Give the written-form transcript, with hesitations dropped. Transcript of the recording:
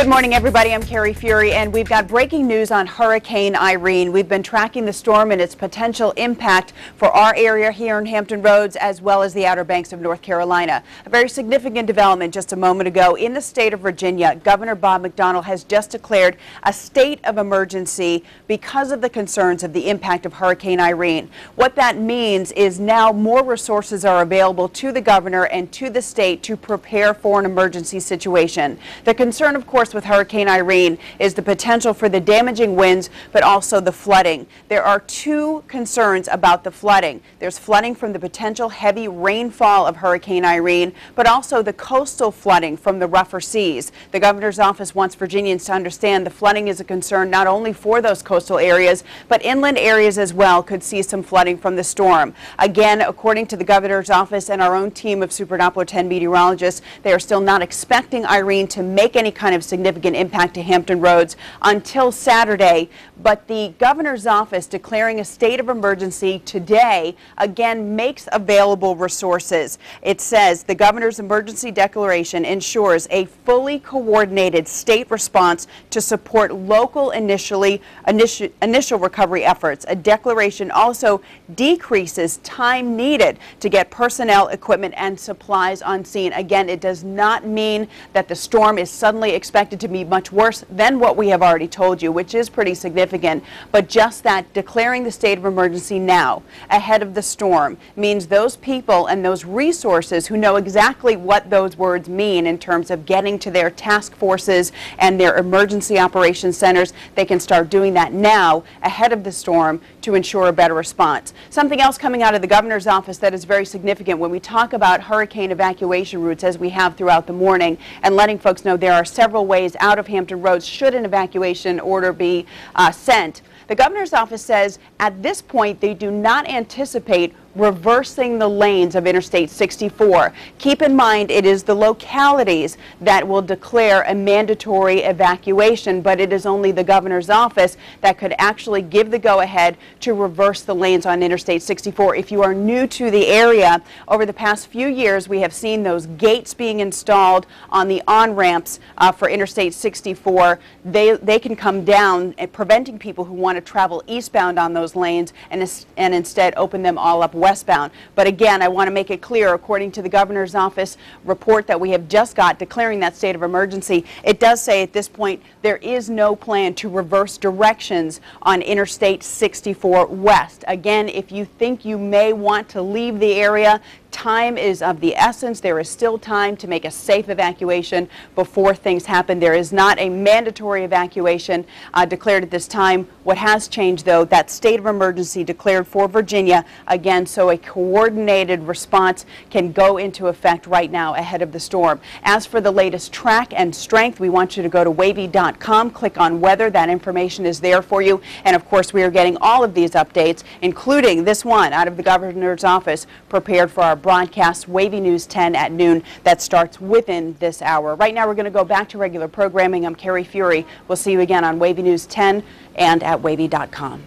Good morning, everybody. I'm Carrie Fury, and we've got breaking news on Hurricane Irene. We've been tracking the storm and its potential impact for our area here in Hampton Roads, as well as the Outer Banks of North Carolina. A very significant development just a moment ago in the state of Virginia. Governor Bob McDonnell has just declared a state of emergency because of the concerns of the impact of Hurricane Irene. What that means is now more resources are available to the governor and to the state to prepare for an emergency situation. The concern, of course, with Hurricane Irene is the potential for the damaging winds, but also the flooding. There are two concerns about the flooding. There's flooding from the potential heavy rainfall of Hurricane Irene, but also the coastal flooding from the rougher seas. The governor's office wants Virginians to understand the flooding is a concern not only for those coastal areas, but inland areas as well could see some flooding from the storm. Again, according to the governor's office and our own team of Super Doppler 10 meteorologists, they are still not expecting Irene to make any kind of significant impact to Hampton Roads until Saturday, but the governor's office declaring a state of emergency today again makes available resources. It says the governor's emergency declaration ensures a fully coordinated state response to support local initial recovery efforts. A declaration also decreases time needed to get personnel, equipment, and supplies on scene. Again, it does not mean that the storm is suddenly expected to be much worse than what we have already told you, which is pretty significant, but just that declaring the state of emergency now ahead of the storm means those people and those resources who know exactly what those words mean in terms of getting to their task forces and their emergency operations centers, they can start doing that now ahead of the storm to ensure a better response. Something else coming out of the governor's office that is very significant when we talk about hurricane evacuation routes, as we have throughout the morning, and letting folks know there are several ways out of Hampton Roads should an evacuation order be sent. The governor's office says at this point they do not anticipate reversing the lanes of Interstate 64. Keep in mind it is the localities that will declare a mandatory evacuation, but it is only the governor's office that could actually give the go-ahead to reverse the lanes on Interstate 64. If you are new to the area, over the past few years we have seen those gates being installed on the on-ramps for Interstate 64. They can come down, preventing people who want to travel eastbound on those lanes and instead open them all up westbound. But again, I want to make it clear, according to the governor's office report that we have just got declaring that state of emergency, it does say at this point there is no plan to reverse directions on Interstate 64 west. Again, if you think you may want to leave the area, time is of the essence. There is still time to make a safe evacuation before things happen. There is not a mandatory evacuation declared at this time. What has changed, though, that state of emergency declared for Virginia, again, so a coordinated response can go into effect right now ahead of the storm. As for the latest track and strength, we want you to go to wavy.com, click on weather. That information is there for you. And of course, we are getting all of these updates, including this one out of the governor's office, prepared for our broadcast Wavy News 10 at noon that starts within this hour. Right now, we're going to go back to regular programming. I'm Carrie Fury. We'll see you again on Wavy News 10 and at wavy.com.